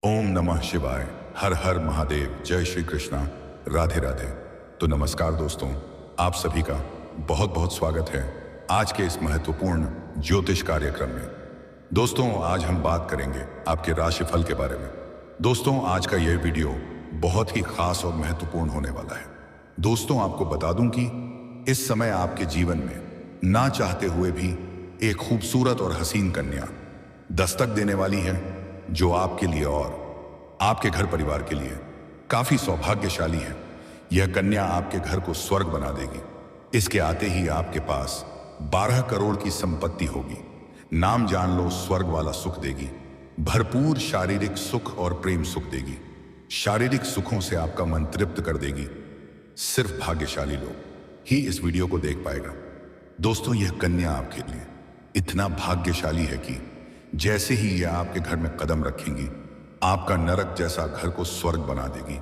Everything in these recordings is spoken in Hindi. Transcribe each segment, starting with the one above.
ओम नमः शिवाय। हर हर महादेव। जय श्री कृष्णा। राधे राधे। तो नमस्कार दोस्तों, आप सभी का बहुत बहुत स्वागत है आज के इस महत्वपूर्ण ज्योतिष कार्यक्रम में। दोस्तों, आज हम बात करेंगे आपके राशिफल के बारे में। दोस्तों, आज का यह वीडियो बहुत ही खास और महत्वपूर्ण होने वाला है। दोस्तों, आपको बता दूं कि इस समय आपके जीवन में ना चाहते हुए भी एक खूबसूरत और हसीन कन्या दस्तक देने वाली है, जो आपके लिए और आपके घर परिवार के लिए काफी सौभाग्यशाली है। यह कन्या आपके घर को स्वर्ग बना देगी। इसके आते ही आपके पास 12 करोड़ की संपत्ति होगी। नाम जान लो, स्वर्ग वाला सुख देगी। भरपूर शारीरिक सुख और प्रेम सुख देगी। शारीरिक सुखों से आपका मन तृप्त कर देगी। सिर्फ भाग्यशाली लोग ही इस वीडियो को देख पाएगा। दोस्तों, यह कन्या आपके लिए इतना भाग्यशाली है कि जैसे ही यह आपके घर में कदम रखेंगी, आपका नरक जैसा घर को स्वर्ग बना देगी।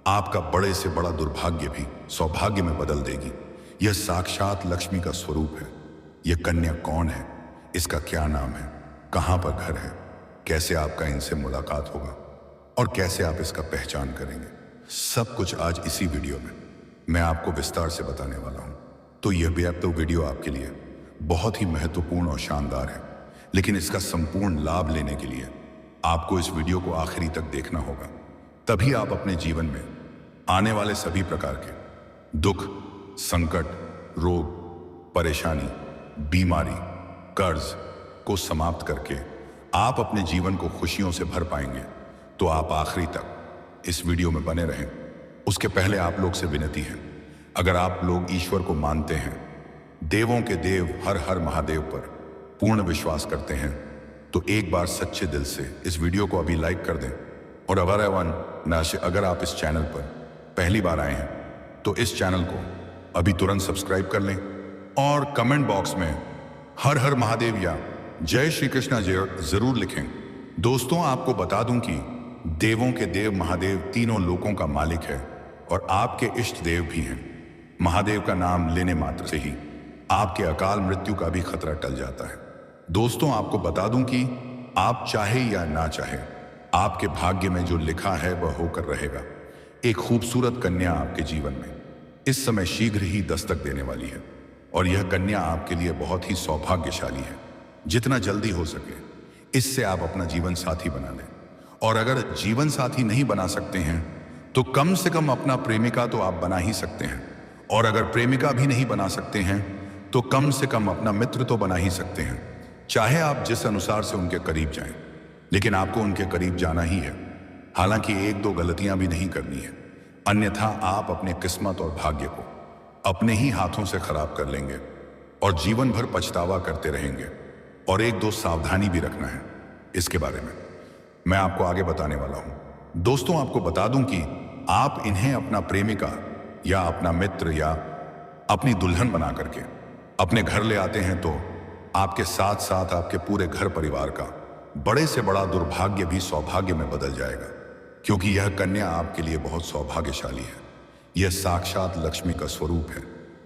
आपका बड़े से बड़ा दुर्भाग्य भी सौभाग्य में बदल देगी। यह साक्षात लक्ष्मी का स्वरूप है। यह कन्या कौन है, इसका क्या नाम है, कहां पर घर है, कैसे आपका इनसे मुलाकात होगा और कैसे आप इसका पहचान करेंगे, सब कुछ आज इसी वीडियो में मैं आपको विस्तार से बताने वाला हूं। तो यह वीडियो आपके लिए बहुत ही महत्वपूर्ण और शानदार है, लेकिन इसका संपूर्ण लाभ लेने के लिए आपको इस वीडियो को आखिरी तक देखना होगा। तभी आप अपने जीवन में आने वाले सभी प्रकार के दुख, संकट, रोग, परेशानी, बीमारी, कर्ज को समाप्त करके आप अपने जीवन को खुशियों से भर पाएंगे। तो आप आखिरी तक इस वीडियो में बने रहें। उसके पहले आप लोग से विनती है, अगर आप लोग ईश्वर को मानते हैं, देवों के देव हर हर महादेव पर पूर्ण विश्वास करते हैं, तो एक बार सच्चे दिल से इस वीडियो को अभी लाइक कर दें। और अगर आप इस चैनल पर पहली बार आए हैं तो इस चैनल को अभी तुरंत सब्सक्राइब कर लें और कमेंट बॉक्स में हर हर महादेव या जय श्री कृष्णा जरूर लिखें। दोस्तों, आपको बता दूं कि देवों के देव महादेव तीनों लोकों का मालिक है और आपके इष्ट देव भी हैं। महादेव का नाम लेने मात्र से ही आपके अकाल मृत्यु का भी खतरा टल जाता है। दोस्तों, आपको बता दूं कि आप चाहे या ना चाहे, आपके भाग्य में जो लिखा है वह होकर रहेगा। एक खूबसूरत कन्या आपके जीवन में इस समय शीघ्र ही दस्तक देने वाली है और यह कन्या आपके लिए बहुत ही सौभाग्यशाली है। जितना जल्दी हो सके इससे आप अपना जीवन साथी बना लें। और अगर जीवन साथी नहीं बना सकते हैं तो कम से कम अपना प्रेमिका तो आप बना ही सकते हैं। और अगर प्रेमिका भी नहीं बना सकते हैं तो कम से कम अपना मित्र तो बना ही सकते हैं। चाहे आप जिस अनुसार से उनके करीब जाएं, लेकिन आपको उनके करीब जाना ही है। हालांकि एक दो गलतियां भी नहीं करनी है, अन्यथा आप अपने किस्मत और भाग्य को अपने ही हाथों से खराब कर लेंगे और जीवन भर पछतावा करते रहेंगे। और एक दो सावधानी भी रखना है, इसके बारे में मैं आपको आगे बताने वाला हूं। दोस्तों, आपको बता दूं कि आप इन्हें अपना प्रेमिका या अपना मित्र या अपनी दुल्हन बना करके अपने घर ले आते हैं तो आपके साथ साथ आपके पूरे घर परिवार का बड़े से बड़ा दुर्भाग्य भी सौभाग्य में बदल जाएगा, क्योंकि यह कन्या आपके लिए बहुत सौभाग्यशाली है। यह साक्षात लक्ष्मी का स्वरूप है।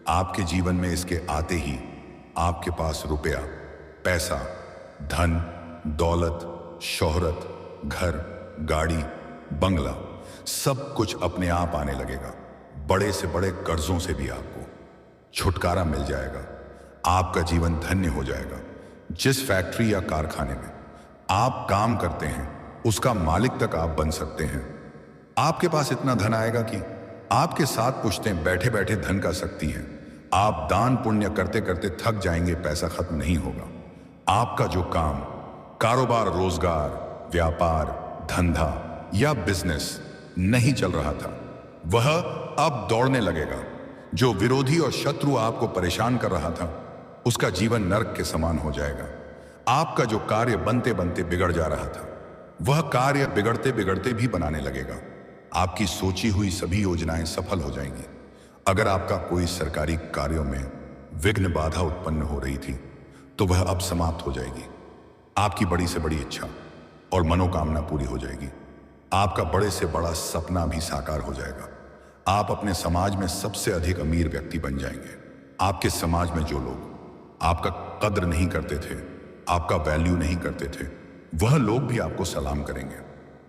आपके जीवन में इसके आते ही आपके पास रुपया, पैसा, धन, दौलत, शोहरत, घर, गाड़ी, बंगला सब कुछ अपने आप आने लगेगा। बड़े से बड़े कर्जों से भी आपको छुटकारा मिल जाएगा। आपका जीवन धन्य हो जाएगा। जिस फैक्ट्री या कारखाने में आप काम करते हैं उसका मालिक तक आप बन सकते हैं। आपके पास इतना धन आएगा कि आपके साथ पुश्तें बैठे बैठे धन का सकती हैं। आप दान पुण्य करते करते थक जाएंगे, पैसा खत्म नहीं होगा। आपका जो काम, कारोबार, रोजगार, व्यापार, धंधा या बिजनेस नहीं चल रहा था, वह अब दौड़ने लगेगा। जो विरोधी और शत्रु आपको परेशान कर रहा था, उसका जीवन नरक के समान हो जाएगा। आपका जो कार्य बनते बनते बिगड़ जा रहा था, वह कार्य बिगड़ते बिगड़ते भी बनाने लगेगा। आपकी सोची हुई सभी योजनाएं सफल हो जाएंगी। अगर आपका कोई सरकारी कार्यों में विघ्न बाधा उत्पन्न हो रही थी तो वह अब समाप्त हो जाएगी। आपकी बड़ी से बड़ी इच्छा और मनोकामना पूरी हो जाएगी। आपका बड़े से बड़ा सपना भी साकार हो जाएगा। आप अपने समाज में सबसे अधिक अमीर व्यक्ति बन जाएंगे। आपके समाज में जो लोग आपका कद्र नहीं करते थे, आपका वैल्यू नहीं करते थे, वह लोग भी आपको सलाम करेंगे।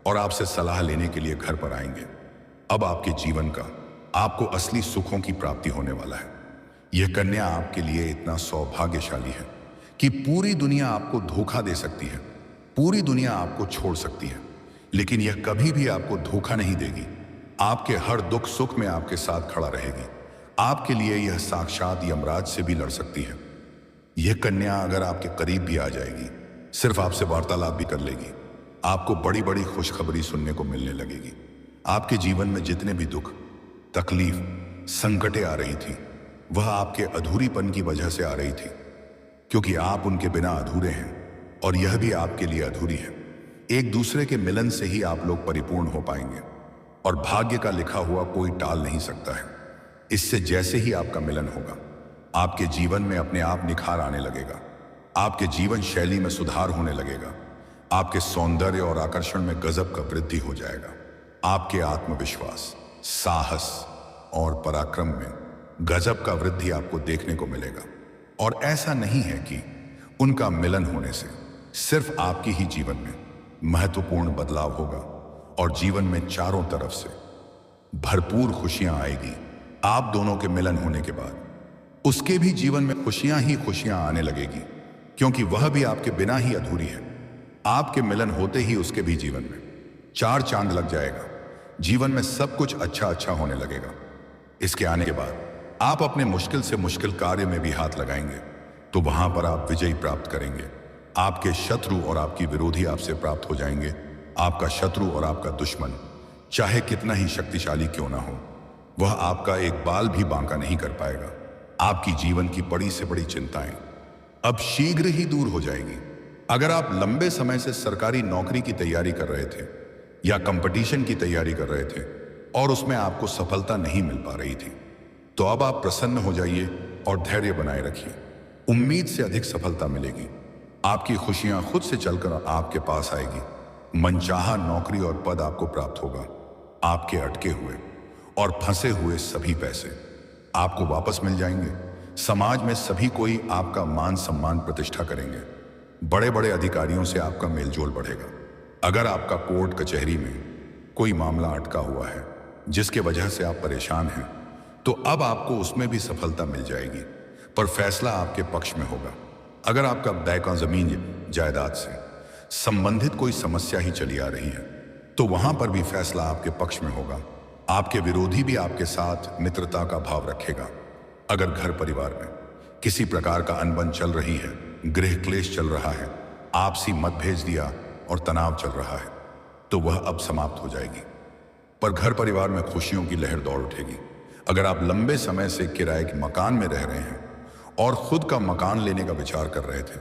और आपसे सलाह लेने के लिए घर पर आएंगे। अब आपके जीवन का आपको असली सुखों की प्राप्ति होने वाला है। यह कन्या आपके लिए इतना सौभाग्यशाली है कि पूरी दुनिया आपको धोखा दे सकती है, पूरी दुनिया आपको छोड़ सकती है, लेकिन यह कभी भी आपको धोखा नहीं देगी। आपके हर दुख सुख में आपके साथ खड़ा रहेगी। आपके लिए यह साक्षात यमराज से भी लड़ सकती है। यह कन्या अगर आपके करीब भी आ जाएगी, सिर्फ आपसे वार्तालाप भी कर लेगी, आपको बड़ी बड़ी खुशखबरी सुनने को मिलने लगेगी। आपके जीवन में जितने भी दुख, तकलीफ, संकटें आ रही थी, वह आपके अधूरीपन की वजह से आ रही थी, क्योंकि आप उनके बिना अधूरे हैं और यह भी आपके लिए अधूरी है। एक दूसरे के मिलन से ही आप लोग परिपूर्ण हो पाएंगे और भाग्य का लिखा हुआ कोई टाल नहीं सकता है। इससे जैसे ही आपका मिलन होगा, आपके जीवन में अपने आप निखार आने लगेगा, आपके जीवन शैली में सुधार होने लगेगा, आपके सौंदर्य और आकर्षण में गजब का वृद्धि हो जाएगा। आपके आत्मविश्वास, साहस और पराक्रम में गजब का वृद्धि आपको देखने को मिलेगा। और ऐसा नहीं है कि उनका मिलन होने से सिर्फ आपकी ही जीवन में महत्वपूर्ण बदलाव होगा और जीवन में चारों तरफ से भरपूर खुशियां आएगी। आप दोनों के मिलन होने के बाद उसके भी जीवन में खुशियां ही खुशियां आने लगेगी, क्योंकि वह भी आपके बिना ही अधूरी है। आपके मिलन होते ही उसके भी जीवन में चार चांद लग जाएगा, जीवन में सब कुछ अच्छा अच्छा होने लगेगा। इसके आने के बाद आप अपने मुश्किल से मुश्किल कार्य में भी हाथ लगाएंगे तो वहां पर आप विजय प्राप्त करेंगे। आपके शत्रु और आपकी विरोधी आपसे प्राप्त हो जाएंगे। आपका शत्रु और आपका दुश्मन चाहे कितना ही शक्तिशाली क्यों ना हो, वह आपका एक बाल भी बांका नहीं कर पाएगा। आपकी जीवन की बड़ी से बड़ी चिंताएं अब शीघ्र ही दूर हो जाएगी। अगर आप लंबे समय से सरकारी नौकरी की तैयारी कर रहे थे या कंपटीशन की तैयारी कर रहे थे और उसमें आपको सफलता नहीं मिल पा रही थी, तो अब आप प्रसन्न हो जाइए और धैर्य बनाए रखिए। उम्मीद से अधिक सफलता मिलेगी। आपकी खुशियां खुद से चलकर आपके पास आएगी। मनचाहा नौकरी और पद आपको प्राप्त होगा। आपके अटके हुए और फंसे हुए सभी पैसे आपको वापस मिल जाएंगे। समाज में सभी कोई आपका मान सम्मान प्रतिष्ठा करेंगे। बड़े बड़े अधिकारियों से आपका मेलजोल बढ़ेगा। अगर आपका कोर्ट कचहरी में कोई मामला अटका हुआ है जिसके वजह से आप परेशान हैं, तो अब आपको उसमें भी सफलता मिल जाएगी, पर फैसला आपके पक्ष में होगा। अगर आपका बैक जमीन जायदाद से संबंधित कोई समस्या ही चली आ रही है, तो वहां पर भी फैसला आपके पक्ष में होगा। आपके विरोधी भी आपके साथ मित्रता का भाव रखेगा। अगर घर परिवार में किसी प्रकार का अनबन चल रही है, गृह क्लेश चल रहा है, आपसी मतभेद दिया और तनाव चल रहा है, तो वह अब समाप्त हो जाएगी, पर घर परिवार में खुशियों की लहर दौड़ उठेगी। अगर आप लंबे समय से किराए के मकान में रह रहे हैं और खुद का मकान लेने का विचार कर रहे थे,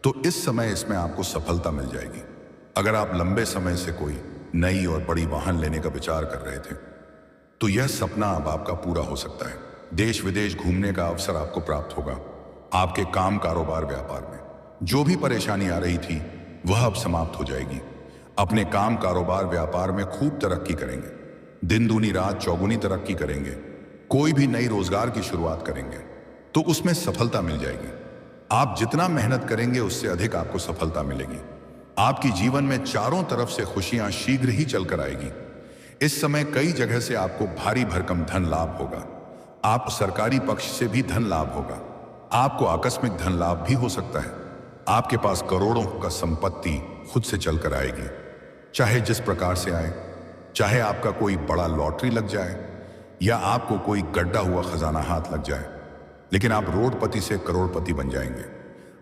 तो इस समय इसमें आपको सफलता मिल जाएगी। अगर आप लंबे समय से कोई नई और बड़ी वाहन लेने का विचार कर रहे थे, तो यह सपना अब आपका पूरा हो सकता है। देश विदेश घूमने का अवसर आपको प्राप्त होगा। आपके काम, कारोबार, व्यापार में जो भी परेशानी आ रही थी, वह अब समाप्त हो जाएगी। अपने काम, कारोबार, व्यापार में खूब तरक्की करेंगे। दिन दूनी रात चौगुनी तरक्की करेंगे। कोई भी नई रोजगार की शुरुआत करेंगे तो उसमें सफलता मिल जाएगी। आप जितना मेहनत करेंगे उससे अधिक आपको सफलता मिलेगी। आपकी जीवन में चारों तरफ से खुशियां शीघ्र ही चलकर आएगी। इस समय कई जगह से आपको भारी भरकम धन लाभ होगा। आप सरकारी पक्ष से भी धन लाभ होगा। आपको आकस्मिक धन लाभ भी हो सकता है। आपके पास करोड़ों का संपत्ति खुद से चलकर आएगी, चाहे जिस प्रकार से आए। चाहे आपका कोई बड़ा लॉटरी लग जाए या आपको कोई गड्ढा हुआ खजाना हाथ लग जाए, लेकिन आप रोडपति से करोड़पति बन जाएंगे।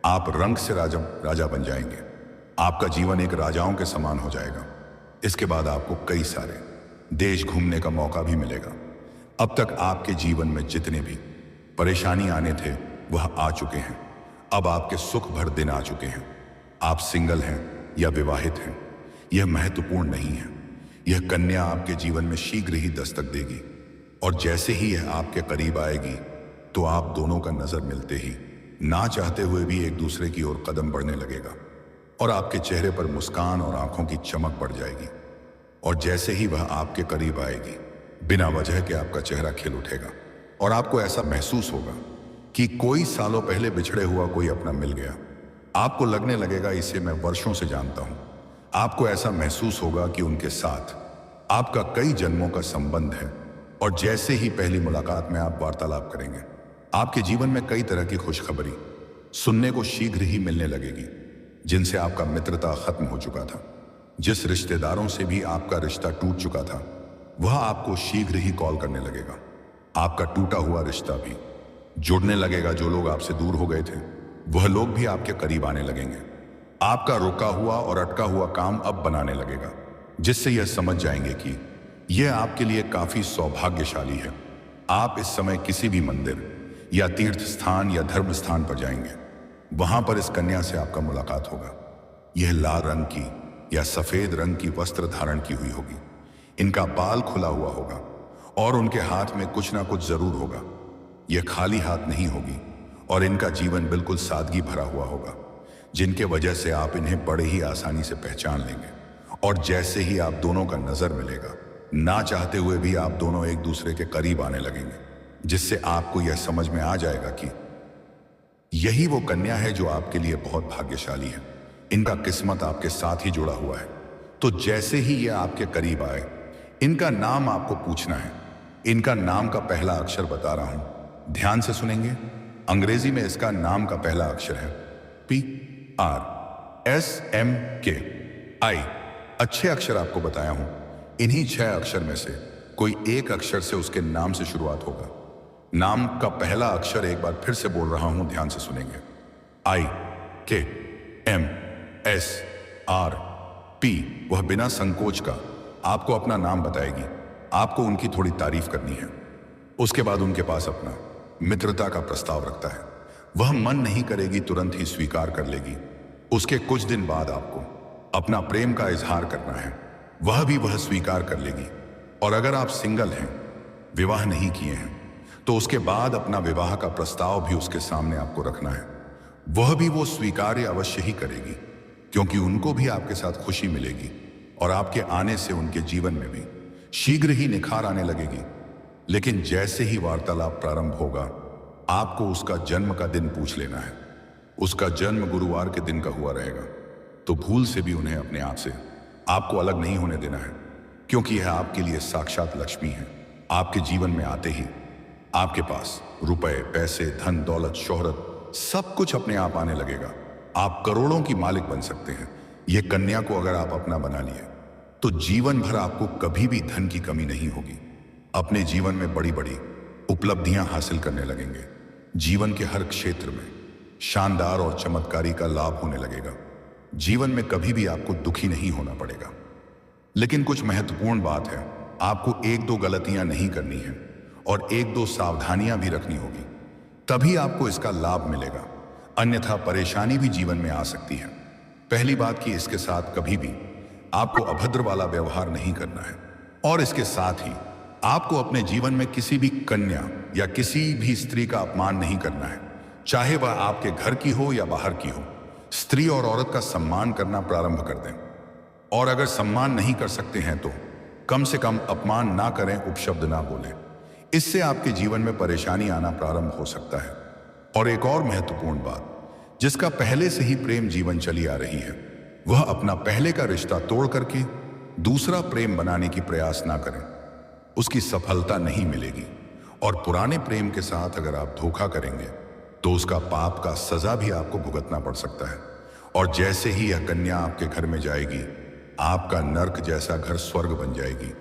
आप रंग से राजा बन जाएंगे। आपका जीवन एक राजाओं के समान हो जाएगा। इसके बाद आपको कई सारे देश घूमने का मौका भी मिलेगा। अब तक आपके जीवन में जितने भी परेशानी आने थे वह आ चुके हैं। अब आपके सुख भर दिन आ चुके हैं। आप सिंगल हैं या विवाहित हैं, यह महत्वपूर्ण नहीं है। यह कन्या आपके जीवन में शीघ्र ही दस्तक देगी और जैसे ही यह आपके करीब आएगी तो आप दोनों का नजर मिलते ही ना चाहते हुए भी एक दूसरे की ओर कदम बढ़ने लगेगा और आपके चेहरे पर मुस्कान और आंखों की चमक बढ़ जाएगी। और जैसे ही वह आपके करीब आएगी, बिना वजह के आपका चेहरा खिल उठेगा और आपको ऐसा महसूस होगा कि कोई सालों पहले बिछड़े हुआ कोई अपना मिल गया। आपको लगने लगेगा इसे मैं वर्षों से जानता हूं। आपको ऐसा महसूस होगा कि उनके साथ आपका कई जन्मों का संबंध है और जैसे ही पहली मुलाकात में आप वार्तालाप करेंगे, आपके जीवन में कई तरह की खुशखबरी सुनने को शीघ्र ही मिलने लगेगी, जिनसे आपका मित्रता खत्म हो चुका था। जिस रिश्तेदारों से भी आपका रिश्ता टूट चुका था, वह आपको शीघ्र ही कॉल करने लगेगा। आपका टूटा हुआ रिश्ता भी जुड़ने लगेगा। जो लोग आपसे दूर हो गए थे, वह लोग भी आपके करीब आने लगेंगे। आपका रुका हुआ और अटका हुआ काम अब बनाने लगेगा, जिससे यह समझ जाएंगे कि यह आपके लिए काफी सौभाग्यशाली है। आप इस समय किसी भी मंदिर या तीर्थ स्थान या धर्म स्थान पर जाएंगे, वहां पर इस कन्या से आपका मुलाकात होगा। यह लाल रंग की या सफेद रंग की वस्त्र धारण की हुई होगी। इनका बाल खुला हुआ होगा और उनके हाथ में कुछ ना कुछ जरूर होगा। यह खाली हाथ नहीं होगी और इनका जीवन बिल्कुल सादगी भरा हुआ होगा, जिनके वजह से आप इन्हें बड़े ही आसानी से पहचान लेंगे। और जैसे ही आप दोनों का नजर मिलेगा, ना चाहते हुए भी आप दोनों एक दूसरे के करीब आने लगेंगे, जिससे आपको यह समझ में आ जाएगा कि यही वो कन्या है जो आपके लिए बहुत भाग्यशाली है। इनका किस्मत आपके साथ ही जुड़ा हुआ है। तो जैसे ही यह आपके करीब आए, इनका नाम आपको पूछना है। इनका नाम का पहला अक्षर बता रहा हूं, ध्यान से सुनेंगे। अंग्रेजी में इसका नाम का पहला अक्षर है PRSMKI। अच्छे अक्षर आपको बताया हूं। इन्हीं 6 अक्षर में से कोई एक अक्षर से उसके नाम से शुरुआत होगा। नाम का पहला अक्षर एक बार फिर से बोल रहा हूं, ध्यान से सुनेंगे। IKMSRP। वह बिना संकोच का आपको अपना नाम बताएगी। आपको उनकी थोड़ी तारीफ करनी है। उसके बाद उनके पास अपना मित्रता का प्रस्ताव रखता है। वह मन नहीं करेगी, तुरंत ही स्वीकार कर लेगी। उसके कुछ दिन बाद आपको अपना प्रेम का इजहार करना है। वह स्वीकार कर लेगी। और अगर आप सिंगल हैं, विवाह नहीं किए हैं, तो उसके बाद अपना विवाह का प्रस्ताव भी उसके सामने आपको रखना है। वो स्वीकार्य अवश्य ही करेगी, क्योंकि उनको भी आपके साथ खुशी मिलेगी और आपके आने से उनके जीवन में भी शीघ्र ही निखार आने लगेगी। लेकिन जैसे ही वार्तालाप प्रारंभ होगा, आपको उसका जन्म का दिन पूछ लेना है। उसका जन्म गुरुवार के दिन का हुआ रहेगा, तो भूल से भी उन्हें अपने आप से आपको अलग नहीं होने देना है, क्योंकि यह आपके लिए साक्षात लक्ष्मी है। आपके जीवन में आते ही आपके पास रुपए, पैसे, धन, दौलत, शोहरत सब कुछ अपने आप आने लगेगा। आप करोड़ों की मालिक बन सकते हैं। यह कन्या को अगर आप अपना बना लिए, तो जीवन भर आपको कभी भी धन की कमी नहीं होगी। अपने जीवन में बड़ी बड़ी उपलब्धियां हासिल करने लगेंगे। जीवन के हर क्षेत्र में शानदार और चमत्कारी का लाभ होने लगेगा। जीवन में कभी भी आपको दुखी नहीं होना पड़ेगा। लेकिन कुछ महत्वपूर्ण बात है, आपको 1-2 गलतियां नहीं करनी है और 1-2 सावधानियां भी रखनी होगी, तभी आपको इसका लाभ मिलेगा। अन्यथा परेशानी भी जीवन में आ सकती है। पहली बात कि इसके साथ कभी भी आपको अभद्र वाला व्यवहार नहीं करना है, और इसके साथ ही आपको अपने जीवन में किसी भी कन्या या किसी भी स्त्री का अपमान नहीं करना है, चाहे वह आपके घर की हो या बाहर की हो। स्त्री और औरत का सम्मान करना प्रारंभ कर दें, और अगर सम्मान नहीं कर सकते हैं तो कम से कम अपमान ना करें, उपशब्द ना बोलें। इससे आपके जीवन में परेशानी आना प्रारंभ हो सकता है। और एक और महत्वपूर्ण बात, जिसका पहले से ही प्रेम जीवन चली आ रही है, वह अपना पहले का रिश्ता तोड़ करके दूसरा प्रेम बनाने की प्रयास ना करें। उसकी सफलता नहीं मिलेगी। और पुराने प्रेम के साथ अगर आप धोखा करेंगे, तो उसका पाप का सजा भी आपको भुगतना पड़ सकता है। और जैसे ही यह कन्या आपके घर में जाएगी, आपका नर्क जैसा घर स्वर्ग बन जाएगी।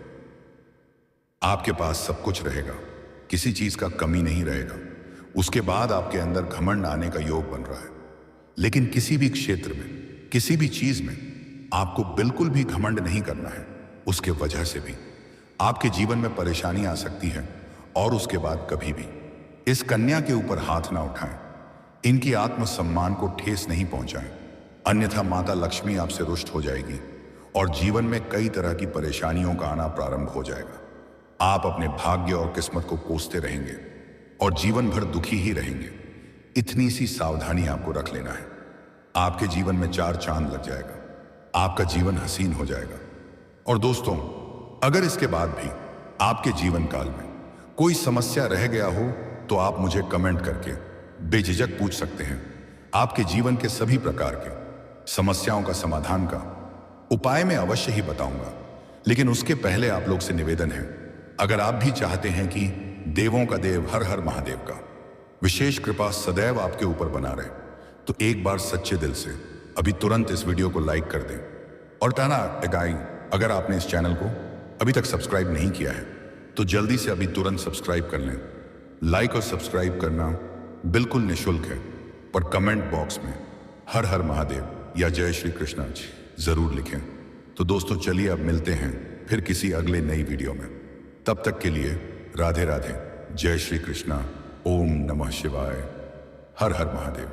आपके पास सब कुछ रहेगा, किसी चीज का कमी नहीं रहेगा। उसके बाद आपके अंदर घमंड आने का योग बन रहा है। लेकिन किसी भी क्षेत्र में, किसी भी चीज में आपको बिल्कुल भी घमंड नहीं करना है। उसके वजह से भी आपके जीवन में परेशानी आ सकती है। और उसके बाद कभी भी इस कन्या के ऊपर हाथ ना उठाएं। इनकी आत्मसम्मान को ठेस नहीं पहुंचाएं, अन्यथा माता लक्ष्मी आपसे रुष्ट हो जाएगी और जीवन में कई तरह की परेशानियों का आना प्रारंभ हो जाएगा। आप अपने भाग्य और किस्मत को कोसते रहेंगे और जीवन भर दुखी ही रहेंगे। इतनी सी सावधानी आपको रख लेना है। आपके जीवन में 4 चांद लग जाएगा। आपका जीवन हसीन हो जाएगा। और दोस्तों, अगर इसके बाद भी आपके जीवन काल में कोई समस्या रह गया हो, तो आप मुझे कमेंट करके बेझिझक पूछ सकते हैं। आपके जीवन के सभी प्रकार के समस्याओं का समाधान का उपाय मैं अवश्य ही बताऊंगा, लेकिन उसके पहले आप लोग से निवेदन है, अगर आप भी चाहते हैं कि देवों का देव हर हर महादेव का विशेष कृपा सदैव आपके ऊपर बना रहे, तो एक बार सच्चे दिल से अभी तुरंत इस वीडियो को लाइक कर दें। और ताना अगाई, अगर आपने इस चैनल को अभी तक सब्सक्राइब नहीं किया है तो जल्दी से अभी तुरंत सब्सक्राइब कर लें। लाइक और सब्सक्राइब करना बिल्कुल निःशुल्क है, पर कमेंट बॉक्स में हर हर महादेव या जय श्री कृष्णा जरूर लिखें। तो दोस्तों चलिए अब मिलते हैं फिर किसी अगले नई वीडियो में। तब तक के लिए राधे राधे, जय श्री कृष्णा, ओम नमः शिवाय, हर हर महादेव।